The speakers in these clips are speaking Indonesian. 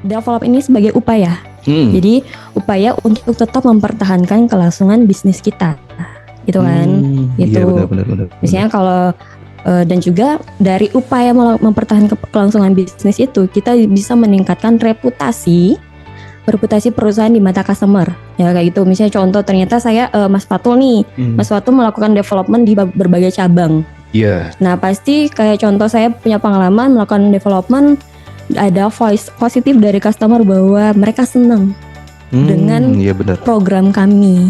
develop ini sebagai upaya. Jadi upaya untuk tetap mempertahankan kelangsungan bisnis kita, gitu kan? Gitu. Iya benar. Misalnya kalau dan juga dari upaya mempertahankan kelangsungan bisnis itu, kita bisa meningkatkan reputasi perusahaan di mata customer. Ya kayak gitu. Misalnya contoh, ternyata saya Mas Fatul nih, Mas Fatul melakukan development di berbagai cabang. Iya. Nah pasti kayak contoh saya punya pengalaman melakukan development, ada voice positif dari customer bahwa mereka senang dengan program kami.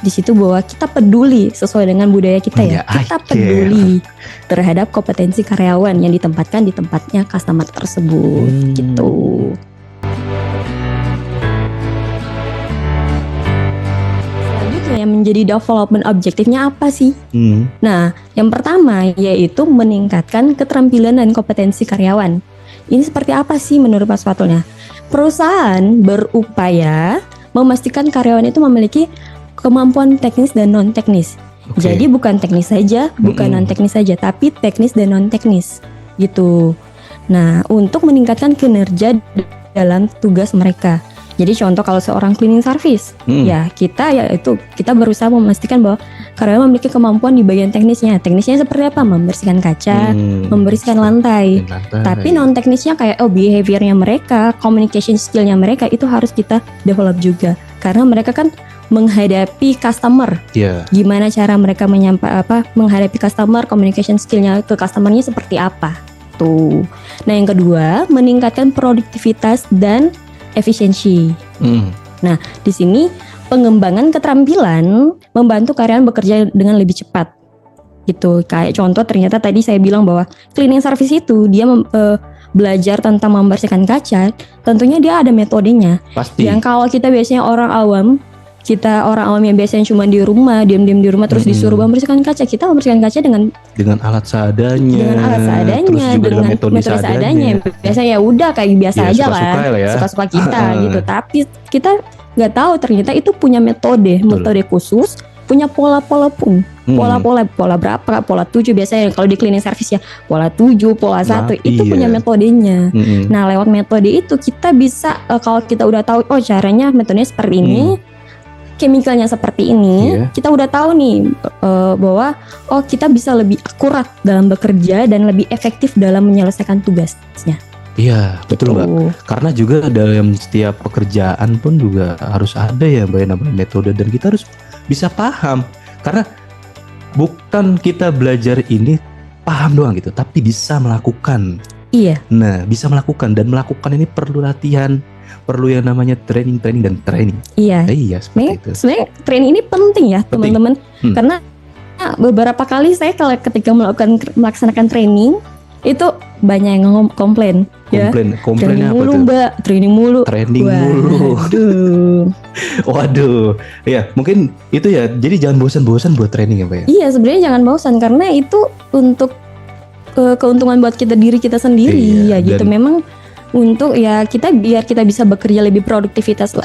Di situ bahwa kita peduli sesuai dengan budaya kita ya. Kita peduli terhadap kompetensi karyawan yang ditempatkan di tempatnya customer tersebut gitu. Selanjutnya yang menjadi development objektifnya apa sih? Nah, yang pertama yaitu meningkatkan keterampilan dan kompetensi karyawan. Ini seperti apa sih menurut Mas Fatulnya? Perusahaan berupaya memastikan karyawan itu memiliki kemampuan teknis dan non teknis. Jadi bukan teknis saja, bukan non teknis saja, tapi teknis dan non teknis gitu. Nah, untuk meningkatkan kinerja dalam tugas mereka. Jadi contoh kalau seorang cleaning service, ya kita berusaha memastikan bahwa karyawan memiliki kemampuan di bagian teknisnya. Teknisnya seperti apa? Membersihkan kaca, membersihkan lantai. Tapi non teknisnya kayak behaviornya mereka, communication skillnya mereka itu harus kita develop juga. Karena mereka kan menghadapi customer. Gimana cara mereka menghadapi customer, communication skillnya ke customernya seperti apa? Tuh. Nah yang kedua, meningkatkan produktivitas dan efisiensi. Nah, di sini pengembangan keterampilan membantu karyawan bekerja dengan lebih cepat. Gitu. Kayak contoh ternyata tadi saya bilang bahwa cleaning service itu dia belajar tentang membersihkan kaca, tentunya dia ada metodenya. Pasti. Yang kalau kita biasanya orang awam yang biasanya cuma di rumah, diam-diam di rumah terus disuruh membersihkan kaca, kita membersihkan kaca dengan alat seadanya. Terus juga dengan metode seadanya. Biasa ya udah kayak biasa aja suka-suka kita gitu. Tapi kita nggak tahu ternyata itu punya metode khusus, punya pola-pola pun. Pola berapa? Pola 7 biasanya kalau di cleaning service ya. Pola 7, pola 1 itu punya metodenya. Nah, lewat metode itu kita bisa kalau kita udah tahu caranya metodenya seperti ini. Chemicalnya seperti ini, kita udah tahu nih bahwa kita bisa lebih akurat dalam bekerja dan lebih efektif dalam menyelesaikan tugasnya. Iya, betul Mbak. Karena juga dalam setiap pekerjaan pun juga harus ada ya Mbak namanya metode, dan kita harus bisa paham. Karena bukan kita belajar ini paham doang gitu, tapi bisa melakukan. Iya. Nah, bisa melakukan, dan melakukan ini perlu latihan. Perlu yang namanya training dan training. Iya. Iya seperti itu. Sebenarnya training ini penting ya teman-teman. Karena beberapa kali saya ketika melaksanakan training itu banyak yang komplain. Komplain apa mulu, tuh? Mbak, training mulu. Waduh. Ya mungkin itu ya. Jadi jangan bosan-bosan buat training ya Mbak ya. Iya sebenarnya jangan bosan karena itu untuk keuntungan buat diri kita sendiri ya gitu. Memang untuk biar kita bisa bekerja lebih produktivitas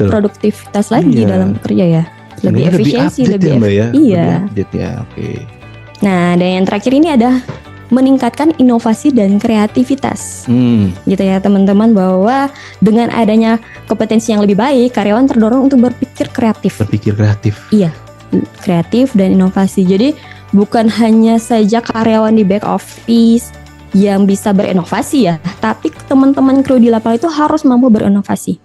lagi dalam bekerja ya, lebih efisiensi, lebih update ya. Oke. Nah, dan yang terakhir ini ada meningkatkan inovasi dan kreativitas. Gitu ya teman-teman, bahwa dengan adanya kompetensi yang lebih baik, karyawan terdorong untuk berpikir kreatif. Iya, kreatif dan inovasi. Jadi bukan hanya saja karyawan di back office yang bisa berinovasi ya, tapi teman-teman kru di lapangan itu harus mampu berinovasi.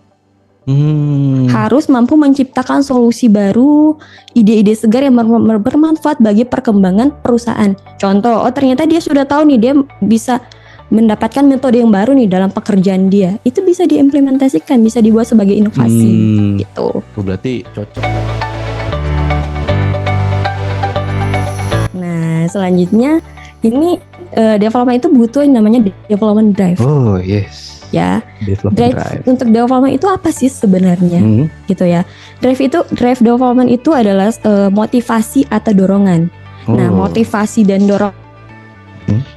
Harus mampu menciptakan solusi baru, ide-ide segar yang bermanfaat bagi perkembangan perusahaan. Contoh, ternyata dia sudah tahu nih, dia bisa mendapatkan metode yang baru nih dalam pekerjaan dia. Itu bisa diimplementasikan, bisa dibuat sebagai inovasi gitu. Berarti cocok. Nah, selanjutnya ini development itu butuh yang namanya development drive. Oh yes. Ya. Drive. Untuk development itu apa sih sebenarnya? Gitu ya. Drive development itu adalah motivasi atau dorongan. Nah, motivasi dan dorongan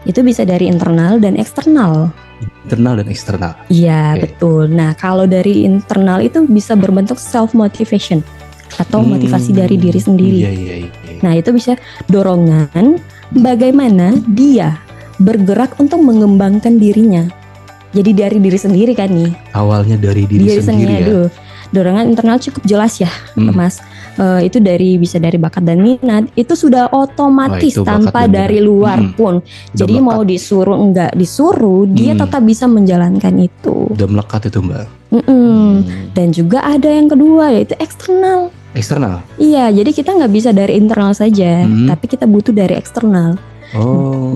itu bisa dari internal dan eksternal. Iya, betul. Nah, kalau dari internal itu bisa berbentuk self motivation atau motivasi dari diri sendiri. Iya. Nah, itu bisa dorongan bagaimana dia bergerak untuk mengembangkan dirinya. Jadi dari diri sendiri kan nih. Awalnya dari diri sendiri ya. Aduh, dorongan internal cukup jelas ya, Mas. Itu bisa dari bakat dan minat. Itu sudah otomatis tanpa dari luar pun. Jadi mau disuruh enggak disuruh, dia tetap bisa menjalankan itu. Udah melekat itu Mbak. Dan juga ada yang kedua, yaitu eksternal. Eksternal? Iya, jadi kita nggak bisa dari internal saja, tapi kita butuh dari eksternal.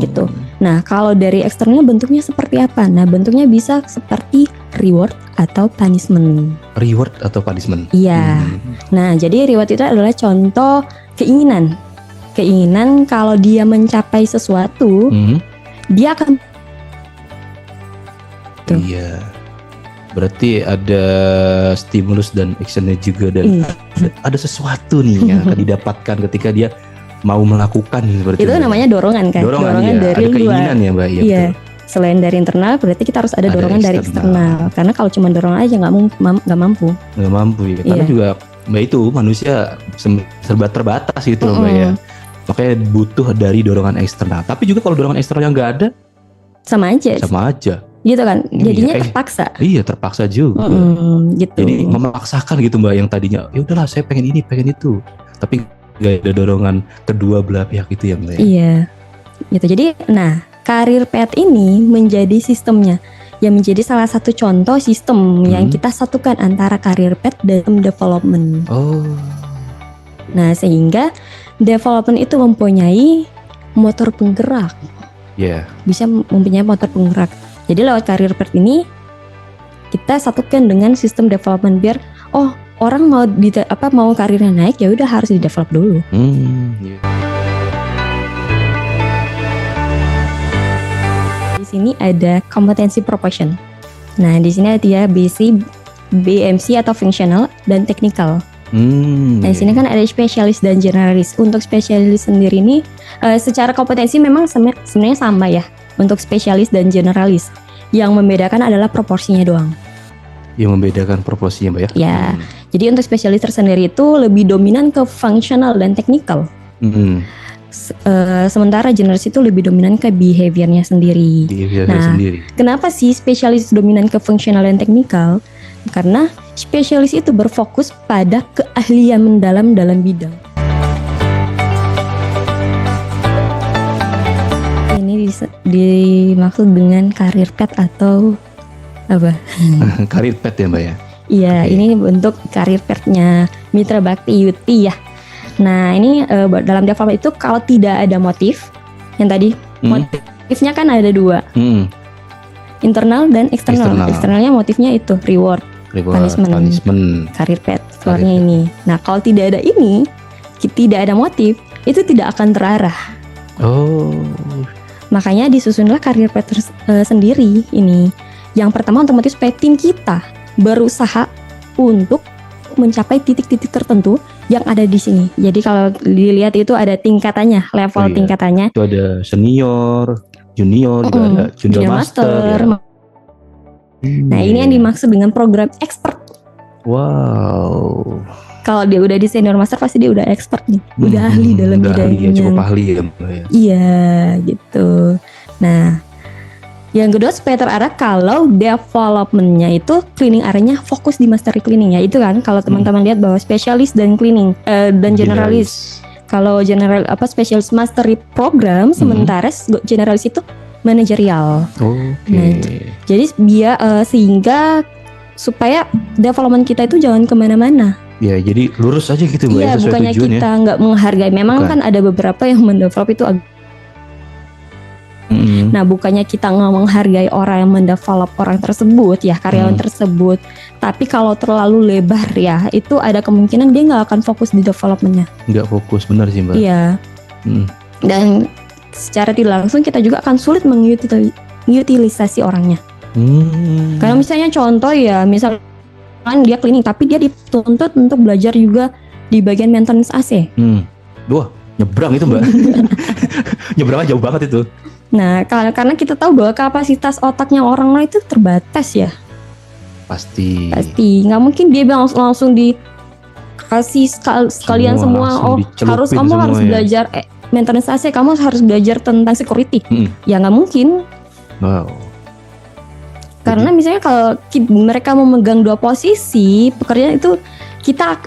Gitu. Nah, kalau dari eksternal bentuknya seperti apa? Nah, bentuknya bisa seperti reward atau punishment. Reward atau punishment? Iya. Nah, jadi reward itu adalah contoh keinginan. Keinginan kalau dia mencapai sesuatu, dia akan. Iya. Berarti ada stimulus dan actionnya juga, dan ada sesuatu nih yang akan didapatkan ketika dia mau melakukan seperti itu. Namanya dorongan kan? Dorongan ya, dari ada luar. Keinginan ya Mbak. Iya. Selain dari internal, berarti kita harus ada dorongan dari eksternal. Karena kalau cuma dorongan aja nggak mampu. Nggak mampu ya. Karena juga Mbak itu manusia serba terbatas gitu Mbak ya. Makanya butuh dari dorongan eksternal. Tapi juga kalau dorongan eksternal yang nggak ada, sama aja. Gitu kan, jadinya terpaksa. Iya, terpaksa juga. Gitu. Jadi memaksakan gitu Mbak, yang tadinya ya udahlah saya pengen ini, pengen itu, tapi nggak ada dorongan kedua belah pihak itu ya Mbak. Iya, gitu. Jadi, nah karir path ini menjadi sistemnya, yang menjadi salah satu contoh sistem yang kita satukan antara karir path dan development. Nah, sehingga development itu mempunyai motor penggerak. Bisa mempunyai motor penggerak. Jadi lewat karir path ini kita satukan dengan sistem development, biar orang mau karirnya naik, ya udah harus di develop dulu. Di sini ada kompetensi proportion. Nah, di sini dia basic, BMC atau functional dan technical. Nah, di sini kan ada spesialis dan generalis. Untuk spesialis sendiri ini secara kompetensi memang sebenarnya sama ya. Untuk spesialis dan generalis, yang membedakan adalah proporsinya doang. Yang membedakan proporsinya Mbak ya? Ya, jadi untuk spesialis tersendiri itu lebih dominan ke functional dan technical. Sementara generalis itu lebih dominan ke behaviornya sendiri. Kenapa sih spesialis dominan ke functional dan technical? Karena spesialis itu berfokus pada keahlian mendalam dalam bidang. Ini dimaksud dengan karir path atau apa? Karir path ya Mbak ya? Iya, ini bentuk karir path-nya Mitra Bakti Yuti ya. Nah, ini dalam development itu kalau tidak ada motif, yang tadi motifnya kan ada dua, internal dan eksternal. Eksternalnya motifnya itu reward, punishment. Karir path keluarnya ini. Nah, kalau tidak ada ini, tidak ada motif, itu tidak akan terarah. Makanya disusunlah karir path sendiri ini. Yang pertama otomatis supaya tim kita berusaha untuk mencapai titik-titik tertentu yang ada di sini. Jadi kalau dilihat itu ada tingkatannya, level tingkatannya. Itu ada senior, junior, juga ada junior master. Ya. Nah, ini yang dimaksud dengan program expert. Wow. Kalau dia udah di senior master pasti dia udah expert nih, udah ahli dalam bidangnya. Cukup ahli ya Mbak ya. Iya, gitu. Nah, yang kedua supaya terarah kalau developmentnya itu cleaning area-nya fokus di mastery cleaning ya. Itu kan kalau teman-teman lihat bahwa spesialis dan cleaning dan generalis. Kalau general spesialis mastery program, sementara generalis itu manajerial. Nah, jadi sehingga supaya development kita itu jangan kemana-mana. Ya, jadi lurus aja gitu Mbak. Iya, bukannya kita nggak menghargai. Memang kan ada beberapa yang mendevelop itu Nah, bukannya kita nggak menghargai orang yang mendevelop orang tersebut ya, karyawan tersebut. Tapi kalau terlalu lebar ya, itu ada kemungkinan dia nggak akan fokus di developmentnya. Nggak fokus, benar sih Mbak. Iya. Dan secara tidak langsung kita juga akan sulit mengutilisasi orangnya. Karena misalnya contoh ya, misalkan dia cleaning tapi dia dituntut untuk belajar juga di bagian maintenance AC. Wah, nyebrang itu Mbak. Nyebrangnya jauh banget itu. Nah, karena kita tahu bahwa kapasitas otaknya orang lain itu terbatas ya. Pasti. Nggak mungkin dia langsung dikasih sekalian semua. Harus belajar maintenance AC, kamu harus belajar tentang security. Ya nggak mungkin. Wow. Karena misalnya kalau mereka memegang 2 posisi pekerjaan itu, kita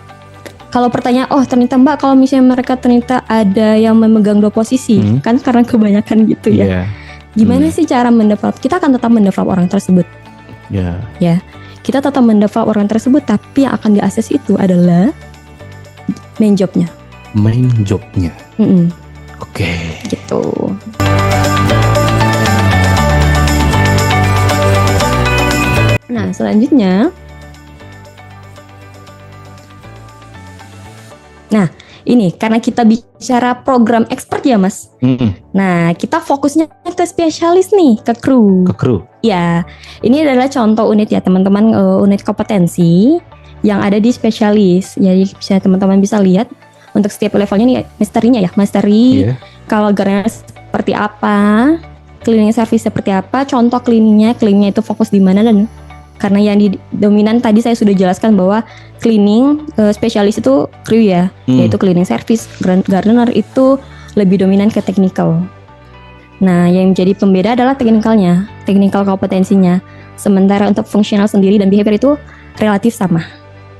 kalau pertanyaan, oh ternyata Mbak, kalau misalnya mereka ternyata ada yang memegang 2 posisi, kan karena kebanyakan gitu ya. Gimana sih cara mendevelop? Kita akan tetap mendevelop orang tersebut. Ya, kita tetap mendevelop orang tersebut, tapi yang akan diakses itu adalah main jobnya. Oke. Gitu. Nah, selanjutnya, ini karena kita bicara program expert ya Mas. Nah, kita fokusnya ke spesialis nih, ke kru. Ya, ini adalah contoh unit ya teman-teman, unit kompetensi yang ada di spesialis. Jadi bisa teman-teman bisa lihat untuk setiap levelnya nih, mastery. Kalau governance seperti apa, cleaning service seperti apa, contoh cleaningnya itu fokus di mana, dan karena yang di dominan tadi saya sudah jelaskan bahwa cleaning spesialis itu crew ya, yaitu cleaning service. Gardener itu lebih dominan ke technical. Nah, yang menjadi pembeda adalah technical kompetensinya. Sementara untuk fungsional sendiri dan behavior itu relatif sama.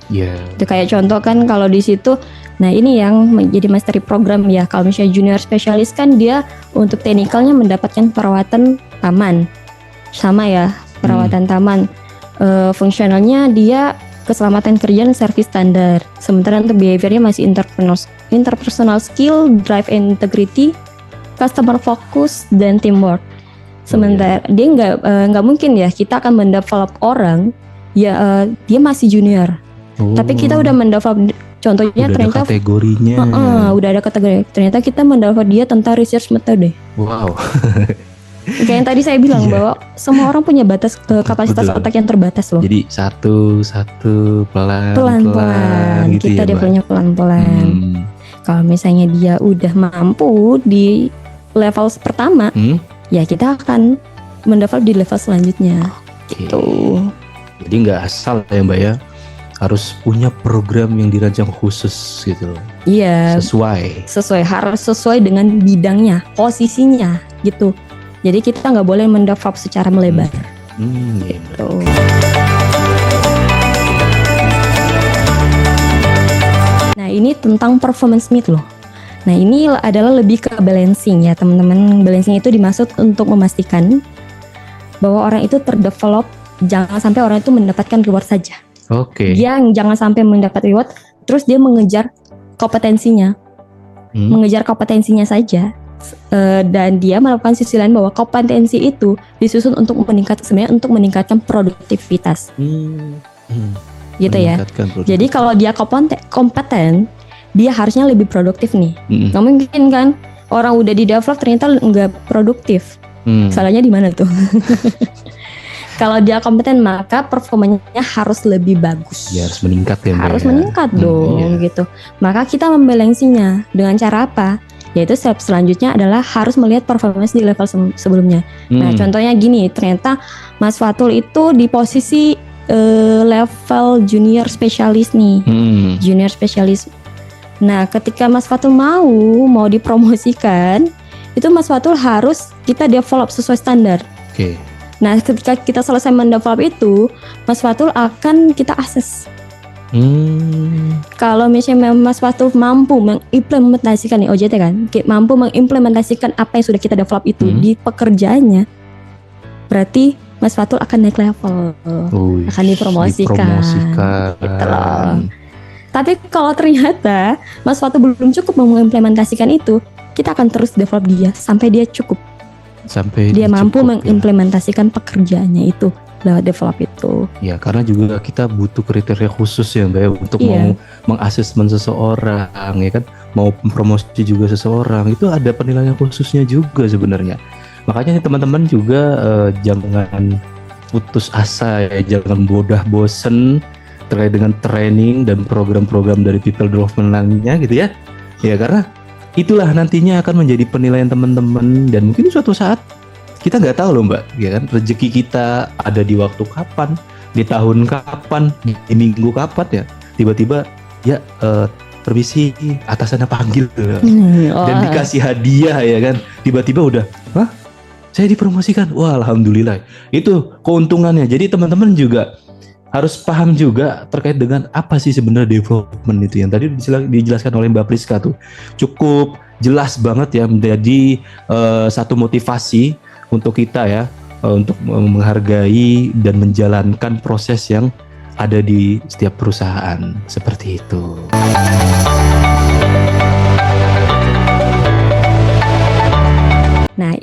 Itu kayak contoh kan kalau di situ, nah ini yang menjadi mastery program ya. Kalau misalnya junior spesialis kan dia untuk technicalnya mendapatkan perawatan taman, sama ya, perawatan taman. Fungsionalnya dia keselamatan kerja dan service standar. Sementara untuk behaviornya masih interpersonal skill, drive and integrity, customer focus, dan teamwork. Sementara dia nggak mungkin ya kita akan mendevelop orang ya dia masih junior. Tapi kita udah mendevelop, contohnya udah ternyata ada kategorinya. Udah ada kategori. Ternyata kita mendevelop dia tentang research metode. Wow. Kayak yang tadi saya bilang bahwa semua orang punya batas kapasitas otak yang terbatas loh. Jadi satu pelan-pelan gitu kita ya, developnya pelan-pelan. Kalau misalnya dia udah mampu di level pertama, ya kita akan mendevelop di level selanjutnya. Gitu. Jadi nggak asal ya Mbak ya, harus punya program yang dirancang khusus gitu loh. Iya. Harus sesuai dengan bidangnya, posisinya gitu. Jadi kita nggak boleh mendevelop secara melebar. Gitu. Nah ini tentang performance meet loh. Nah ini adalah lebih ke balancing ya teman-teman. Balancing itu dimaksud untuk memastikan bahwa orang itu terdevelop, jangan sampai orang itu mendapatkan reward saja. Dia jangan sampai mendapat reward, terus dia mengejar kompetensinya, saja. Dan dia melakukan sisi lain bahwa kompetensi itu disusun untuk meningkatkan produktivitas. Gitu ya. Jadi kalau dia kompeten, dia harusnya lebih produktif nih. Nggak mungkin kan orang udah di develop ternyata nggak produktif. Salahnya di mana tuh? Kalau dia kompeten maka performanya harus lebih bagus. Ya harus meningkat ya. Harus meningkat dong gitu. Maka kita membalansinya dengan cara apa? Yaitu step selanjutnya adalah harus melihat performance di level sebelumnya. Nah contohnya gini, ternyata Mas Fatul itu di posisi level junior spesialis nih, junior spesialis. Nah ketika Mas Fatul mau dipromosikan, itu Mas Fatul harus kita develop sesuai standar. Nah ketika kita selesai mendevelop itu, Mas Fatul akan kita akses. Kalau misalnya Mas Fatul mampu mengimplementasikan OJT kan, mampu mengimplementasikan apa yang sudah kita develop itu di pekerjaannya, berarti Mas Fatul akan naik level, akan dipromosikan. Gitu loh. Tapi kalau ternyata Mas Fatul belum cukup mengimplementasikan itu, kita akan terus develop dia sampai dia cukup, sampai dia mampu mengimplementasikan pekerjaannya itu. Develop itu. Ya karena juga kita butuh kriteria khusus ya Mbak ya, untuk mau mengasesmen seseorang ya kan, mau promosi juga seseorang itu ada penilaian khususnya juga sebenarnya. Makanya teman-teman juga jangan putus asa ya, jangan mudah bosen terkait dengan training dan program-program dari people development-nya gitu ya. Ya karena itulah nantinya akan menjadi penilaian teman-teman, dan mungkin suatu saat kita nggak tahu loh Mbak, ya kan, rezeki kita ada di waktu kapan, di tahun kapan, di minggu kapan ya, tiba-tiba ya permisi atasannya panggil dan dikasih hadiah ya kan, tiba-tiba udah, saya dipromosikan. Wah, alhamdulillah. Itu keuntungannya. Jadi teman-teman juga harus paham juga terkait dengan apa sih sebenarnya development itu yang tadi dijelaskan oleh Mbak Priska tuh. Cukup jelas banget ya, menjadi satu motivasi untuk kita ya, untuk menghargai dan menjalankan proses yang ada di setiap perusahaan seperti itu. Nah,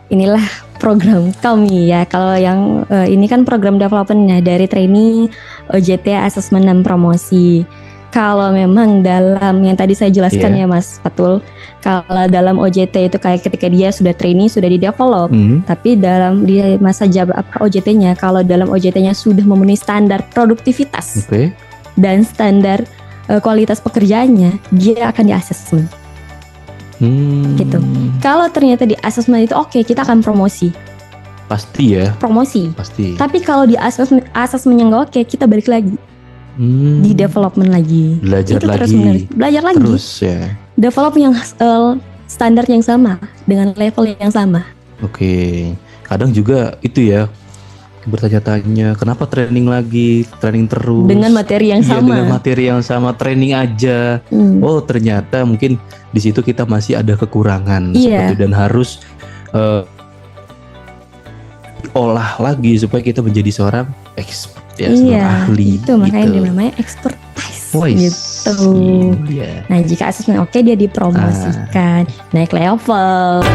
inilah program kami ya. Kalau yang ini kan program developmentnya dari trainee, OJT, assessment dan promosi. Kalau memang dalam yang tadi saya jelaskan ya Mas Fatul, kalau dalam OJT itu kayak ketika dia sudah trainee, sudah di develop, tapi dalam di masa OJT-nya, kalau dalam OJT-nya sudah memenuhi standar produktivitas dan standar kualitas pekerjaannya, dia akan di assessment. Gitu. Kalau ternyata di assessment itu oke, kita akan promosi. Pasti ya. Promosi. Pasti. Tapi kalau di assessment yang nggak oke, kita balik lagi. Di development lagi. Belajar itu lagi. Belajar lagi. Terus ya. Develop yang standar yang sama dengan level yang sama. Oke. Kadang juga itu ya, bertanya-tanya kenapa training lagi, training terus dengan materi yang sama. Dengan materi yang sama, training aja. Oh, ternyata mungkin di situ kita masih ada kekurangan seperti dan harus olah lagi supaya kita menjadi seorang expert ya, seorang ahli. Itu makanya gitu. namanya expertise gitu. Yeah. Nah, jika assessment oke, dia dipromosikan, naik level.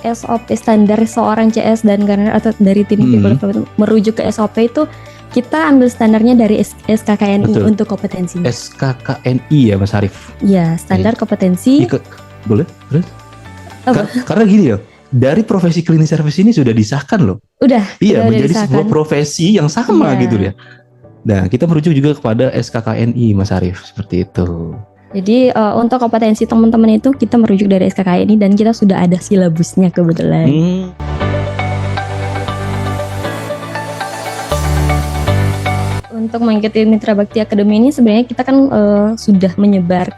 SOP standar seorang CS dan karena atau dari tim development merujuk ke SOP itu kita ambil standarnya dari SKKNI untuk kompetensi. SKKNI ya Mas Arif. Iya, standar kompetensi. Boleh? Karena gini ya, dari profesi cleaning service ini sudah disahkan loh. Iya, menjadi sebuah profesi yang sama gitu ya. Nah, kita merujuk juga kepada SKKNI Mas Arif, seperti itu. Jadi untuk kompetensi teman-teman itu kita merujuk dari SKKNI dan kita sudah ada silabusnya kebetulan. Untuk mengikuti Mitra Bakti Academy ini sebenarnya kita kan sudah menyebar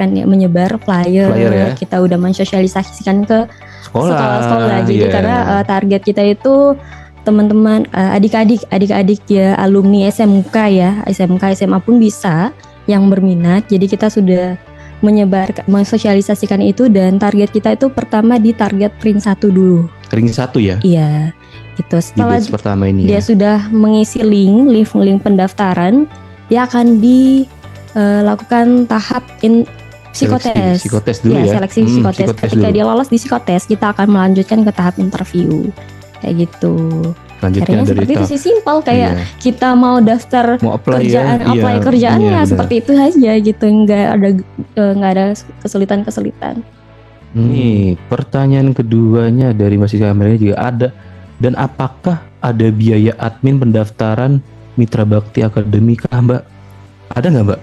flyer ya. Kita udah mensosialisasikan ke sekolah-sekolah. Jadi karena target kita itu teman-teman adik-adik ya, alumni SMK ya, SMK SMA pun bisa yang berminat. Jadi kita sudah mensosialisasikan itu dan target kita itu pertama di target ring 1 dulu. Ring 1 ya? Iya. Gitu. Setelah pertama ini dia sudah mengisi link pendaftaran, dia akan dilakukan tahap psikotes dulu ya. Seleksi psikotes. Ketika dia lolos di psikotes, kita akan melanjutkan ke tahap interview. Kayak gitu. Caranya seperti itu sih, simpel kayak kita mau daftar kerjaan, kerjaannya seperti itu aja gitu, nggak ada kesulitan. Nih pertanyaan keduanya dari Mas Kamilnya juga ada. Dan apakah ada biaya admin pendaftaran Mitra Bakti Academy kah Mbak? Ada nggak Mbak?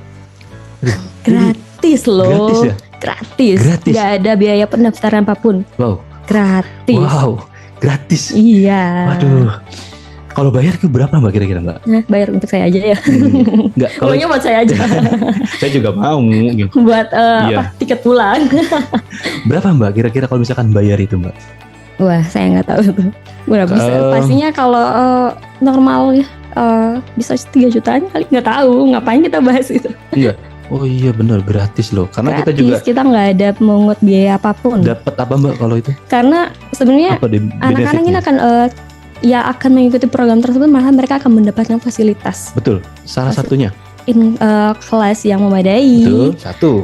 Gratis loh. Gratis ya? Gratis. Nggak ada biaya pendaftaran apapun. Wow. Gratis. Wow. Gratis. Iya. Waduh. Kalau bayar itu berapa Mbak kira-kira Mbak? Nah, bayar untuk saya aja ya. Enggak. Kalau buat saya aja. Saya juga mau. Gitu. Buat tiket pulang. Berapa Mbak kira-kira kalau misalkan bayar itu Mbak? Wah, saya nggak tahu tuh. Berapa bisa? Pastinya kalau normal ya bisa 3 jutaan kali, nggak tahu. Ngapain kita bahas itu? Iya. Oh iya benar, gratis loh. Karena gratis, kita nggak ada mengut biaya apapun. Dapat apa Mbak kalau itu? Karena sebenarnya anak-anak ini akan mengikuti program tersebut, malah mereka akan mendapatkan fasilitas. Betul. Salah satunya kelas yang memadai. Betul. Satu.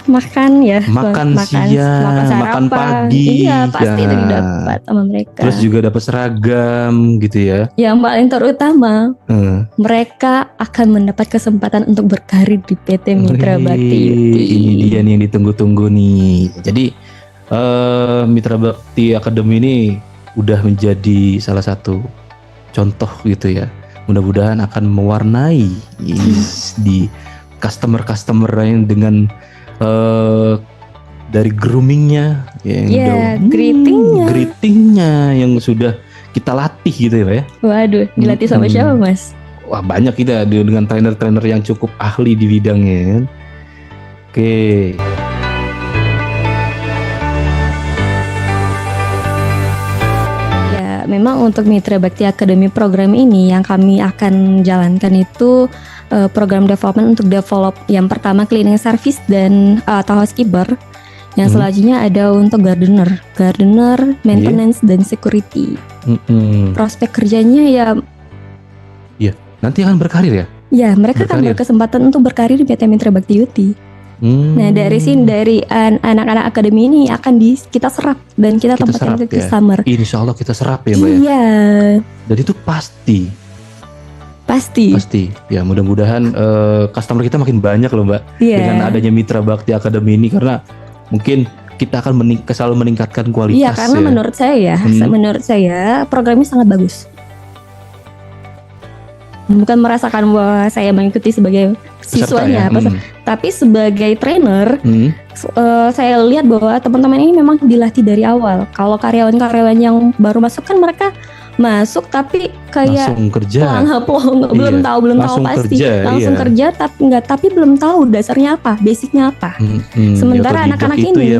Makan ya. Makan siang, makan pagi. Iya, pasti itu didapat sama mereka. Terus juga dapat seragam gitu ya. Yang paling terutama, mereka akan mendapat kesempatan untuk berkarir di PT Mitra Bakti. Ini dia nih yang ditunggu-tunggu nih. Jadi Mitra Bakti Academy ini udah menjadi salah satu contoh gitu ya. Mudah-mudahan akan mewarnai di customer yang dengan dari groomingnya, greetingnya yang sudah kita latih gitu ya Mbak ya. Waduh, dilatih sama siapa Mas? Wah banyak kita dengan trainer-trainer yang cukup ahli di bidangnya kan. Oke. Ya, memang untuk Mitra Bakti Academy program ini yang kami akan jalankan itu program development untuk develop yang pertama cleaning service dan atau housekeeper. Yang selanjutnya ada untuk gardener, maintenance dan security. Prospek kerjanya ya. Iya, nanti akan berkarir ya? Ya, mereka akan berkesempatan untuk berkarir di PT Mitra Bakti Yuti. Nah dari sini dari anak-anak akademi ini akan kita serap dan kita tempatkan ke customer. Insya Allah kita serap ya Mbak ya. Iya. Dan itu pasti. Ya mudah-mudahan customer kita makin banyak loh Mbak. Dengan adanya Mitra Bakti Academy ini karena mungkin kita akan selalu meningkatkan kualitas. Iya karena menurut saya programnya sangat bagus. Bukan merasakan bahwa saya mengikuti sebagai siswanya, tapi sebagai trainer, saya lihat bahwa teman-teman ini memang dilatih dari awal. Kalau karyawan-karyawan yang baru masuk kan mereka masuk tapi kayak langsung kerja, belum tahu pasti, langsung kerja tapi belum tahu dasarnya apa, basicnya apa. Sementara anak-anak ini,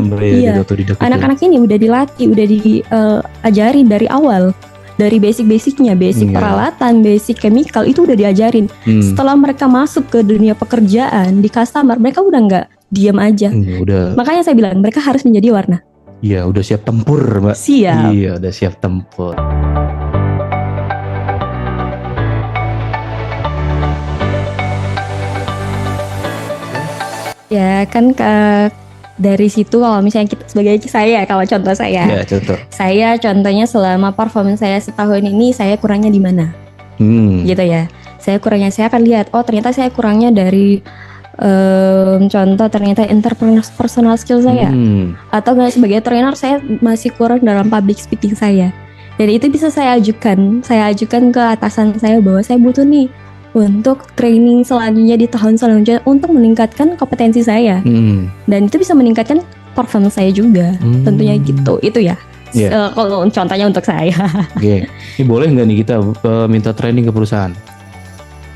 anak-anak ini udah dilatih, udah diajari dari awal. Dari basic-basicnya, basic peralatan, basic chemical itu udah diajarin. Setelah mereka masuk ke dunia pekerjaan di customer, mereka udah nggak diam aja. Makanya saya bilang mereka harus menjadi warna. Iya, udah siap tempur, Mbak. Siap. Iya, udah siap tempur. Ya kan dari situ kalau misalnya kita sebagai contoh saya, saya contohnya selama performance saya setahun ini saya kurangnya di mana, gitu ya. Saya akan lihat, oh ternyata saya kurangnya dari contoh ternyata interpersonal skill saya, atau nggak sebagai trainer saya masih kurang dalam public speaking saya. Dan itu bisa saya ajukan ke atasan saya bahwa saya butuh nih untuk training selanjutnya di tahun selanjutnya untuk meningkatkan kompetensi saya. Dan itu bisa meningkatkan performance saya juga. Tentunya gitu. Itu ya. Kalau contohnya untuk saya. Oke. Ini boleh nggak nih kita minta training ke perusahaan?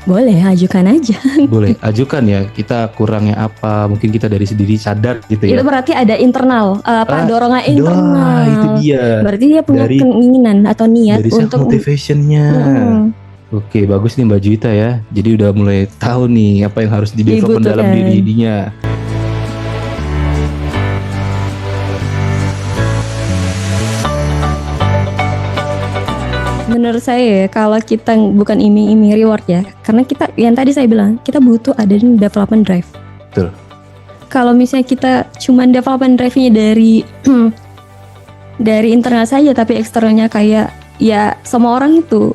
Boleh, ajukan aja. Boleh, ajukan ya. Kita kurangnya apa? Mungkin kita dari sendiri sadar gitu ya. Itu berarti ada internal, dorongan internal. Itu dia. Berarti dia punya keinginan atau niat dari untuk motivationnya. Oke, bagus nih Mbak Juwita ya. Jadi udah mulai tahu nih apa yang harus di-develop dalam dirinya. Menurut saya kalau kita bukan iming-iming reward ya, karena kita yang tadi saya bilang kita butuh ada development drive. Betul. Kalau misalnya kita cuman development drive-nya dari internal saja, tapi eksternalnya kayak ya semua orang itu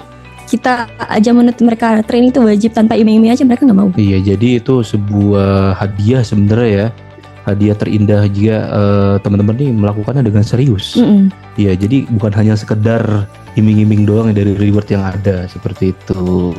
kita aja menurut mereka training itu wajib tanpa iming-iming aja mereka nggak mau. Iya, jadi itu sebuah hadiah sebenarnya ya, hadiah terindah jika teman-teman nih melakukannya dengan serius. Iya, jadi bukan hanya sekedar iming-iming doang dari reward yang ada seperti itu.